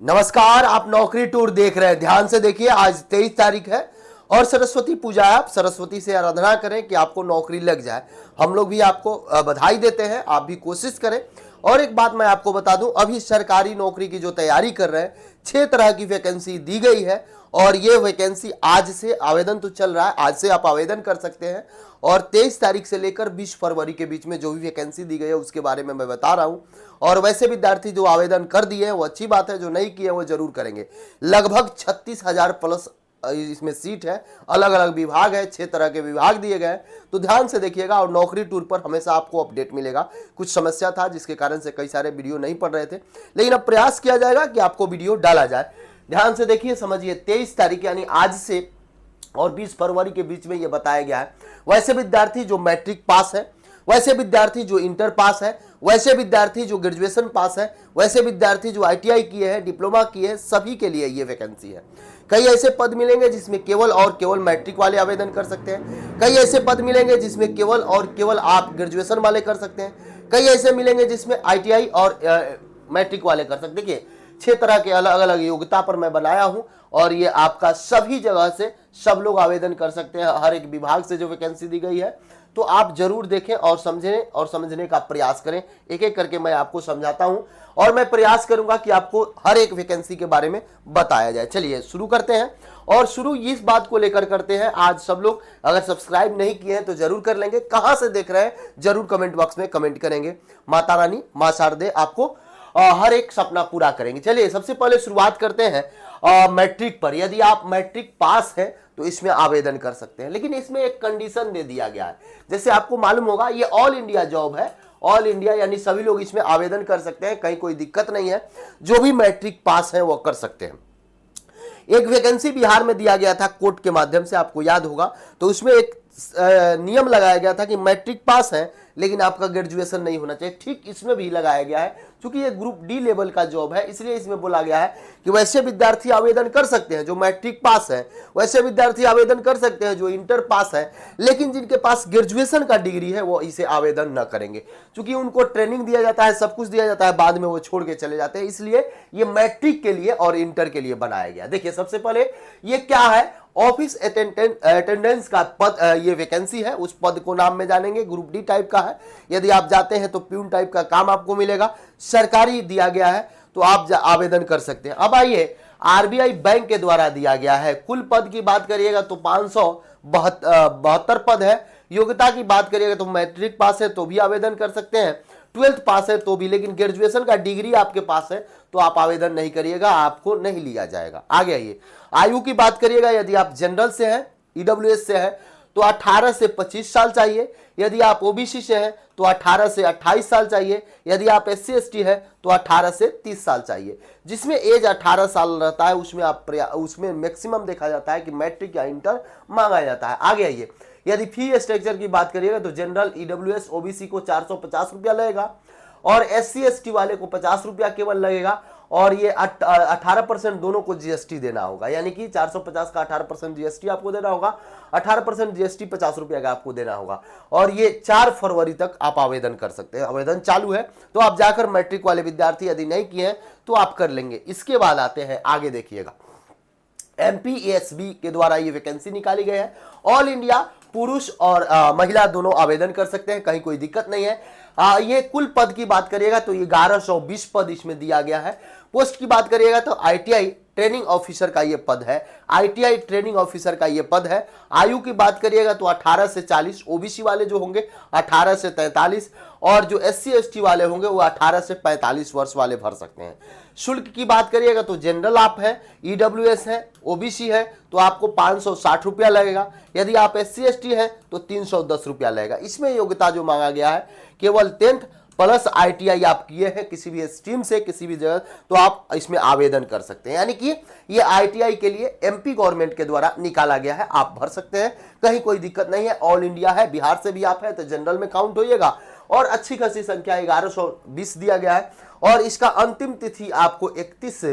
नमस्कार, आप नौकरी टूर देख रहे हैं। ध्यान से देखिए, आज 23 तारीख है और सरस्वती पूजा है। आप सरस्वती से आराधना करें कि आपको नौकरी लग जाए। हम लोग भी आपको बधाई देते हैं, आप भी कोशिश करें। और एक बात मैं आपको बता दूं, अभी सरकारी नौकरी की जो तैयारी कर रहे हैं, 6 तरह की वैकेंसी दी गई है और ये वैकेंसी आज से आवेदन तो चल रहा है, आज से आप आवेदन कर सकते हैं। और 23 तारीख से लेकर 20 फरवरी के बीच में जो भी वैकेंसी दी गई है उसके बारे में मैं बता रहा हूं। और वैसे विद्यार्थी जो आवेदन कर दिए हैं वो अच्छी बात है, जो नहीं किए वो जरूर करेंगे। लगभग 36,000 प्लस इसमें सीट है, अलग अलग विभाग है, 6 तरह के विभाग दिए गए हैं। तो ध्यान से देखिएगा और नौकरी टूर पर हमेशा आपको अपडेट मिलेगा। कुछ समस्या था जिसके कारण से कई सारे वीडियो नहीं पड़ रहे थे, लेकिन अब प्रयास किया जाएगा कि आपको वीडियो डाला जाए। ध्यान से देखिए, समझिए, 23 तारीख यानी आज से और 20 फरवरी के बीच में यह बताया गया है। वैसे विद्यार्थी जो मैट्रिक पास है, वैसे विद्यार्थी जो इंटर पास है, वैसे विद्यार्थी जो ग्रेजुएशन पास है, वैसे विद्यार्थी जो आईटीआई किए हैं, डिप्लोमा किए हैं, सभी के लिए ये वैकेंसी है। कई ऐसे पद मिलेंगे जिसमें केवल और केवल मैट्रिक वाले आवेदन कर सकते हैं। कई ऐसे पद मिलेंगे जिसमें केवल और केवल आप ग्रेजुएशन वाले कर सकते हैं। कई ऐसे मिलेंगे जिसमें आईटीआई और मैट्रिक वाले कर सकते हैं। देखिए, 6 तरह के अलग अलग योग्यता पर मैं बनाया हूं और ये आपका सभी जगह से सब लोग आवेदन कर सकते हैं। हर एक विभाग से जो वैकेंसी दी गई है, तो आप जरूर देखें और समझें और समझने का प्रयास करें। एक एक करके मैं आपको समझाता हूं और मैं प्रयास करूंगा कि आपको हर एक वैकेंसी के बारे में बताया जाए। चलिए शुरू करते हैं और शुरू इस बात को लेकर करते हैं। आज सब लोग अगर सब्सक्राइब नहीं किए हैं तो जरूर कर लेंगे। कहां से देख रहे हैं जरूर कमेंट बॉक्स में कमेंट करेंगे। माता रानी मां शारदे आपको हर एक सपना पूरा करेंगे। चलिए सबसे पहले शुरुआत करते हैं मैट्रिक पर। यदि आप मैट्रिक पास हैं तो इसमें आवेदन कर सकते हैं, लेकिन इसमें एक कंडीशन दे दिया गया है। जैसे आपको मालूम होगा, ये ऑल इंडिया जॉब है। ऑल इंडिया यानी सभी लोग इसमें आवेदन कर सकते हैं, कहीं कोई दिक्कत नहीं है। जो भी मैट्रिक पास है वो कर सकते हैं। एक वैकेंसी बिहार में दिया गया था कोर्ट के माध्यम से, आपको याद होगा। तो उसमें एक नियम लगाया गया था कि मैट्रिक पास है लेकिन आपका ग्रेजुएशन नहीं होना चाहिए। ठीक इसमें भी लगाया गया है, क्योंकि ये ग्रुप डी लेवल का जॉब है, इसलिए इसमें बोला गया है कि वैसे विद्यार्थी आवेदन कर सकते हैं जो मैट्रिक पास है, वैसे विद्यार्थी आवेदन कर सकते हैं जो इंटर पास है, लेकिन जिनके पास ग्रेजुएशन का डिग्री है वो इसे आवेदन न करेंगे, क्योंकि उनको ट्रेनिंग दिया जाता है, सब कुछ दिया जाता है, बाद में वो छोड़ के चले जाते हैं। इसलिए ये मैट्रिक के लिए और इंटर के लिए बनाया गया। देखिए सबसे पहले ये क्या है, ऑफिस अटेंडेंस का पद, ये वैकेंसी है, उस पद को नाम में जानेंगे। ग्रुप डी टाइप का है। यदि आप जाते हैं तो प्यून टाइप का काम आपको मिलेगा। सरकारी दिया गया है तो आप आवेदन कर सकते हैं। अब आइए, आरबीआई बैंक के द्वारा दिया गया है। कुल पद की बात करिएगा तो 572 पद है। योग्यता की बात करिएगा तो मैट्रिक पास है तो भी आवेदन कर सकते हैं, 12th पास है तो भी, लेकिन ग्रेजुएशन का डिग्री आपके पास है तो आप आवेदन नहीं करिएगा, आपको नहीं लिया जाएगा। आगे आइए, आयु की बात करिएगा। यदि आप जनरल से हैं, ईडब्ल्यूएस से हैं तो 18 से 25 साल चाहिए। यदि आप ओबीसी से हैं तो 18 से 28 साल चाहिए। यदि आप एससी एसटी है तो 18 से 30 साल चाहिए। जिसमें एज 18 साल रहता है उसमें मैक्सिमम देखा जाता है कि मैट्रिक या इंटर मांगा जाता है। आगे आइए, यदि फी स्ट्रक्चर की बात करिएगा तो जनरल, ईडब्ल्यूएस, ओबीसी को 450 रुपया लगेगा और एससी एसटी वाले को 50 रुपया केवल लगेगा। और ये 18% दोनों को जीएसटी देना होगा, यानी कि 450 का 18% जीएसटी आपको देना होगा, 18% जीएसटी 50 रुपया का आपको देना होगा। और ये 4 फरवरी तक आप आवेदन कर सकते हैं। आवेदन चालू है तो आप जाकर मैट्रिक वाले विद्यार्थी यदि नहीं किए हैं तो आप कर लेंगे। इसके बाद आते हैं, आगे देखिएगा, एमपीएसबी के द्वारा ये वैकेंसी निकाली गई है। ऑल इंडिया पुरुष और महिला दोनों आवेदन कर सकते हैं, कहीं कोई दिक्कत नहीं है। ये कुल पद की बात करिएगा तो 1120 पद इसमें दिया गया है। पोस्ट की बात करिएगा तो आईटीआई ट्रेनिंग ऑफिसर का ये पद है। आईटीआई ट्रेनिंग ऑफिसर का ये पद है। आयु की बात करिएगा तो 18 से 40, ओबीसी वाले जो होंगे 18 से 43 और जो एससी एसटी वाले होंगे वो 18 से 45 वर्ष वाले भर सकते हैं। शुल्क की बात करिएगा तो जनरल आप है, ईडब्ल्यूएस है, ओबीसी है तो आपको 560 रुपया लगेगा। यदि आप एससी एसटी है तो 310 रुपया लगेगा। इसमें योग्यता जो मांगा गया है केवल 10th प्लस आईटीआई आप किए हैं किसी भी स्ट्रीम से, किसी भी जगह, तो आप इसमें आवेदन कर सकते हैं। यानी कि ये आईटीआई के लिए एमपी गवर्नमेंट के द्वारा निकाला गया है, आप भर सकते हैं, कहीं कोई दिक्कत नहीं है। ऑल इंडिया है, बिहार से भी आप है तो जनरल में काउंट होइएगा। और अच्छी खासी संख्या 1120 दिया गया है और इसका अंतिम तिथि आपको 31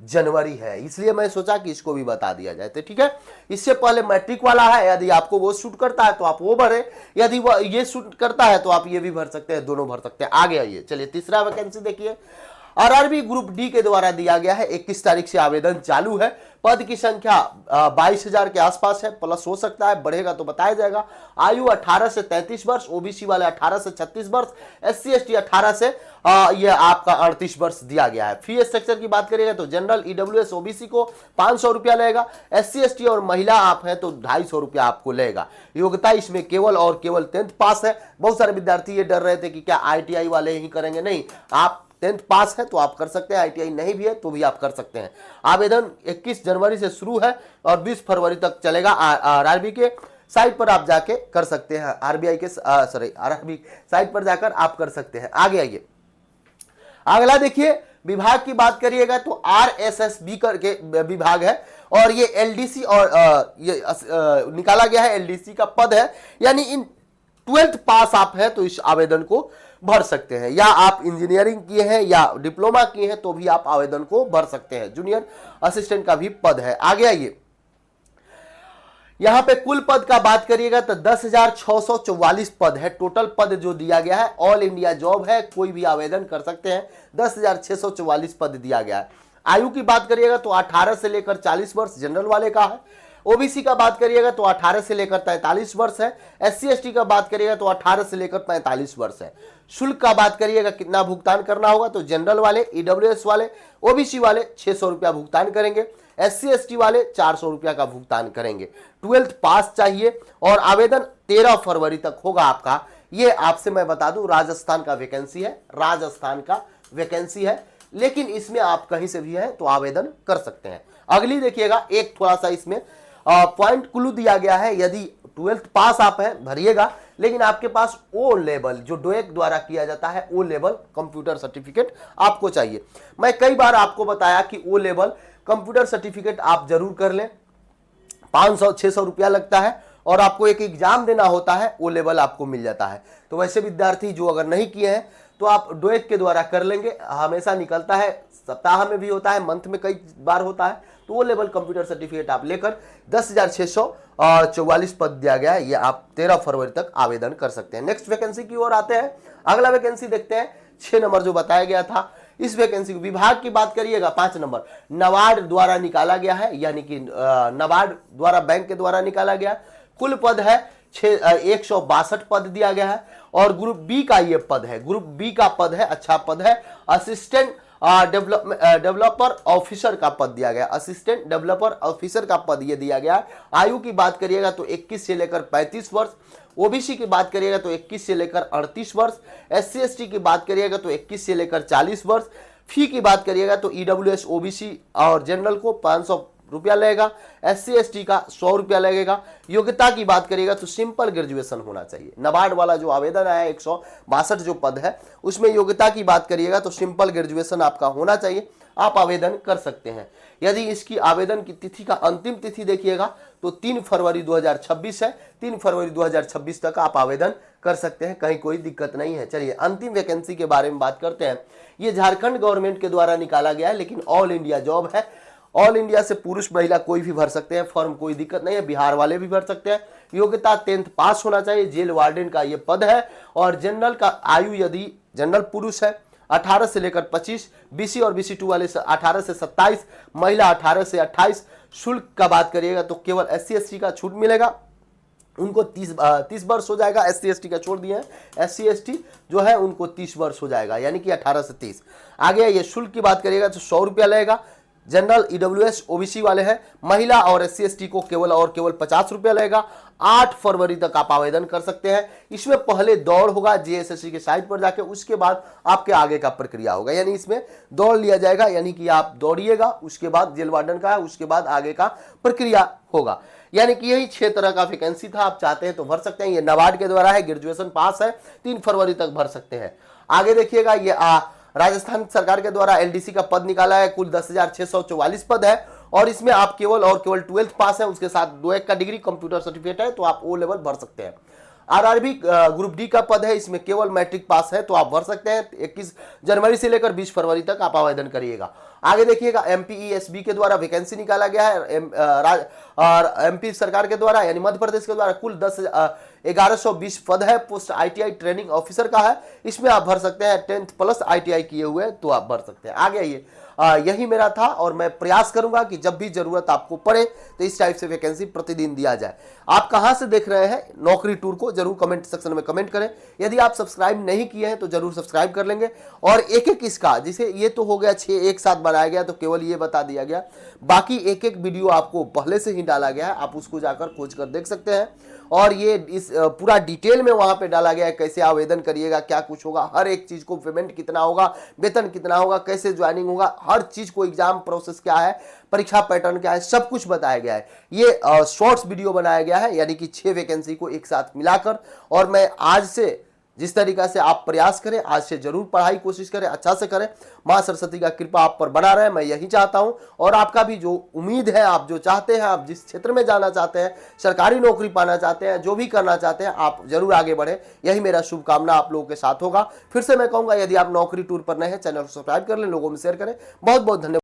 जनवरी है, इसलिए मैं सोचा कि इसको भी बता दिया जाए। तो ठीक है, इससे पहले मैट्रिक वाला है, यदि आपको वो शूट करता है तो आप वो भरें, यदि वो ये शूट करता है तो आप ये भी भर सकते हैं, दोनों भर सकते हैं। आगे आइए, चलिए तीसरा वैकेंसी देखिए। आरआरबी ग्रुप डी के द्वारा दिया गया है, 21 तारीख से आवेदन चालू है। पद की संख्या 22,000 के आसपास है, प्लस हो सकता है, बढ़ेगा तो बताया जाएगा। आयु 18 से 33 वर्ष, ओबीसी वाले 18 से 36 वर्ष, एससी एसटी 18 से ये आपका 38 वर्ष दिया गया है। फी स्ट्रक्चर की बात करिएगा तो जनरल ईडब्ल्यूएस ओबीसी को 500 रुपया लेगा, एससी एसटी और महिला आप हैं तो 250 रुपया आपको लेगा। योग्यता इसमें केवल और केवल 10th पास है। बहुत सारे विद्यार्थी ये डर रहे थे कि क्या आईटीआई वाले ही करेंगे, नहीं, आप 10th पास है तो आप कर सकते हैं, आईटीआई नहीं भी है तो भी आप कर सकते हैं। आवेदन 21 जनवरी से शुरू है और 20 फरवरी तक चलेगा। आरआरबी के साइट पर आप जाके कर सकते हैं, आरबीआई के आरआरबी साइट पर जाकर आप कर सकते हैं। आगे आइए, अगला देखिए, विभाग की बात करिएगा तो आरएसएसबी करके विभाग है और ये एलडीसी और ये निकाला गया है, एलडीसी का पद है। यानी इन 12th पास आप हैं तो इस आवेदन को भर सकते हैं, या आप इंजीनियरिंग किए हैं या डिप्लोमा किए हैं तो भी आप आवेदन को भर सकते हैं। जूनियर असिस्टेंट का भी पद है। आगे आइए, यहां पे कुल पद का बात करिएगा तो 10,644 पद है टोटल पद जो दिया गया है। ऑल इंडिया जॉब है, कोई भी आवेदन कर सकते हैं। 10,644 पद दिया गया है। आयु की बात करिएगा तो 18 से लेकर 40 वर्ष जनरल वाले का है। ओबीसी का बात करिएगा तो 18 से लेकर 43 वर्ष है। एससी एसटी का बात करिएगा तो 18 से लेकर 45 वर्ष है। शुल्क का बात करिएगा कितना भुगतान करना होगा तो जनरल वाले, ईडब्ल्यूएस वाले, ओबीसी वाले 600 रुपया भुगतान करेंगे, एससी एसटी वाले 400 रुपया का भुगतान करेंगे। 12th पास चाहिए और आवेदन 13 फरवरी तक होगा आपका। ये आपसे मैं बता दूं राजस्थान का वैकेंसी है, राजस्थान का वैकेंसी है, लेकिन इसमें आप कहीं से भी हैं तो आवेदन कर सकते हैं। अगली देखिएगा, एक थोड़ा सा इसमें पॉइंट क्लू दिया गया है। यदि 12th पास आप हैं भरिएगा, लेकिन आपके पास ओ लेवल जो डोएक द्वारा किया जाता है, ओ लेवल कंप्यूटर सर्टिफिकेट आपको चाहिए। मैं कई बार आपको बताया कि ओ लेवल कंप्यूटर सर्टिफिकेट आप जरूर कर लें। 500-600 रुपया लगता है और आपको एक एग्जाम देना होता है, ओ लेवल आपको मिल जाता है। तो वैसे विद्यार्थी जो अगर नहीं किए हैं तो आप डोएक के द्वारा कर लेंगे, हमेशा निकलता है, सप्ताह में भी होता है, मंथ में कई बार होता है। तो वो लेवल कंप्यूटर सर्टिफिकेट आप लेकर 10,644 पद दिया गया है, ये आप 13 फरवरी तक आवेदन कर सकते हैं। नेक्स्ट वैकेंसी की ओर आते हैं। अगला वैकेंसी देखते हैं, 6 नंबर जो बताया गया था। इस वैकेंसी को विभाग की बात करिएगा 5 नंबर नाबार्ड द्वारा निकाला गया है, यानी कि नाबार्ड द्वारा बैंक के द्वारा निकाला गया। कुल पद है 162 पद दिया गया है और ग्रुप बी का ये पद है, ग्रुप बी का पद है, अच्छा पद है, असिस्टेंट डेवलपर ऑफिसर का पद दिया गया, असिस्टेंट डेवलपर ऑफिसर का पद ये दिया गया। आयु की बात करिएगा तो 21 से लेकर 35 वर्ष, ओबीसी की बात करिएगा तो 21 से लेकर 38 वर्ष, एससी एसटी की बात करिएगा तो 21 से लेकर 40 वर्ष। फी की बात करिएगा तो ईडब्ल्यूएस ओबीसी और जनरल को 500 रुपया लगेगा, एससी एसटी का 100 रुपया लगेगा। योग्यता की बात करिएगा तो सिंपल ग्रेजुएशन होना चाहिए। नाबार्ड वाला जो आवेदन आया 162 जो पद है उसमें योग्यता की बात करिएगा तो सिंपल ग्रेजुएशन आपका होना चाहिए, आप आवेदन कर सकते हैं। यदि इसकी आवेदन की तिथि का अंतिम तिथि देखिएगा तो 3 फरवरी 2026 है, 3 फरवरी 2026 तक आप आवेदन कर सकते हैं, कहीं कोई दिक्कत नहीं है। चलिए अंतिम वैकेंसी के बारे में बात करते हैं। ये झारखंड गवर्नमेंट के द्वारा निकाला गया है, लेकिन ऑल इंडिया जॉब है। ऑल इंडिया से पुरुष महिला कोई भी भर सकते हैं, फॉर्म कोई दिक्कत नहीं है, बिहार वाले भी भर सकते हैं। योग्यता 10th पास होना चाहिए। जेल वार्डन का ये पद है और जनरल का आयु यदि जनरल पुरुष है 18 से लेकर 25, बीसी और बीसी 2 वाले से 18 से 27, महिला 18 से 28। शुल्क का बात करिएगा तो केवल एससी एसटी का छूट मिलेगा, उनको 30 वर्ष हो जाएगा। एससी एसटी का छोड़ दिए हैं, एससी एसटी जो है उनको 30 वर्ष हो जाएगा, यानी कि 18 से 30। आगे ये शुल्क की बात करिएगा तो 100 रुपया लगेगा। जनरल ईडब्ल्यूएस ओबीसी वाले हैं, महिला और एससी एसटी को केवल 50 रुपया लगेगा। 8 फरवरी तक आप आवेदन कर सकते हैं। इसमें पहले दौड़ होगा जेएसएससी के साइट पर जाके, उसके बाद आपके आगे का प्रक्रिया होगा, यानी इसमें दौड़ लिया जाएगा, यानी कि आप दौड़िएगा, उसके बाद जेल वार्डन का है, उसके बाद आगे का प्रक्रिया होगा। यानी कि यही 6 तरह का वैकेंसी था, आप चाहते हैं तो भर सकते हैं। ये नाबार्ड के द्वारा है, ग्रेजुएशन पास है, 3 फरवरी तक भर सकते हैं। आगे देखिएगा, ये राजस्थान सरकार के द्वारा एलडीसी का पद निकाला है, कुल 10,644 पद है और इसमें आप केवल 12th पास है, उसके साथ 2 का डिग्री कंप्यूटर सर्टिफिकेट है तो आप ओ लेवल भर सकते हैं। आरआरबी ग्रुप डी का पद है, इसमें केवल मैट्रिक पास है तो आप भर सकते हैं। 21 जनवरी से लेकर 20 फरवरी तक आप आवेदन करिएगा। आगे देखिएगा, एमपीईएसबी के द्वारा वैकेंसी निकाला गया है, एमपी सरकार के द्वारा यानी मध्य प्रदेश के द्वारा कुल 1120 पद है, पोस्ट ITI ट्रेनिंग ऑफिसर का है। इसमें आप भर सकते हैं, 10th प्लस ITI किए हुए हैं तो आप भर सकते हैं। आगे आइए, यही मेरा था और मैं प्रयास करूंगा कि जब भी जरूरत आपको पड़े तो इस टाइप से वैकेंसी प्रतिदिन दिया जाए। आप कहां से देख रहे हैं नौकरी टूर को जरूर कमेंट सेक्शन में कमेंट करें। यदि आप सब्सक्राइब नहीं किए हैं तो जरूर सब्सक्राइब कर लेंगे। और एक एक इसका, जिसे ये तो हो गया 6 एक साथ बनाया गया तो केवल ये बता दिया गया, बाकी एक एक वीडियो आपको पहले से ही डाला गया है, आप उसको जाकर खोज कर देख सकते हैं। और ये इस पूरा डिटेल में वहां पे डाला गया है, कैसे आवेदन करिएगा, क्या कुछ होगा, हर एक चीज को, पेमेंट कितना होगा, वेतन कितना होगा, कैसे ज्वाइनिंग होगा, हर चीज को, एग्जाम प्रोसेस क्या है, परीक्षा पैटर्न क्या है, सब कुछ बताया गया है। ये शॉर्ट्स वीडियो बनाया गया है, यानी कि 6 वैकेंसी को एक साथ मिलाकर। और मैं आज से जिस तरीका से आप प्रयास करें, आज से जरूर पढ़ाई कोशिश करें, अच्छा से करें। मां सरस्वती का कृपा आप पर बना रहे, मैं यही चाहता हूं। और आपका भी जो उम्मीद है, आप जो चाहते हैं, आप जिस क्षेत्र में जाना चाहते हैं, सरकारी नौकरी पाना चाहते हैं, जो भी करना चाहते हैं, आप जरूर आगे बढ़े। यही मेरा शुभकामना आप लोगों के साथ होगा। फिर से मैं कहूंगा, यदि आप नौकरी टूर पर नए हैं, चैनल को सब्सक्राइब कर लें, लोगों में शेयर करें। बहुत बहुत धन्यवाद।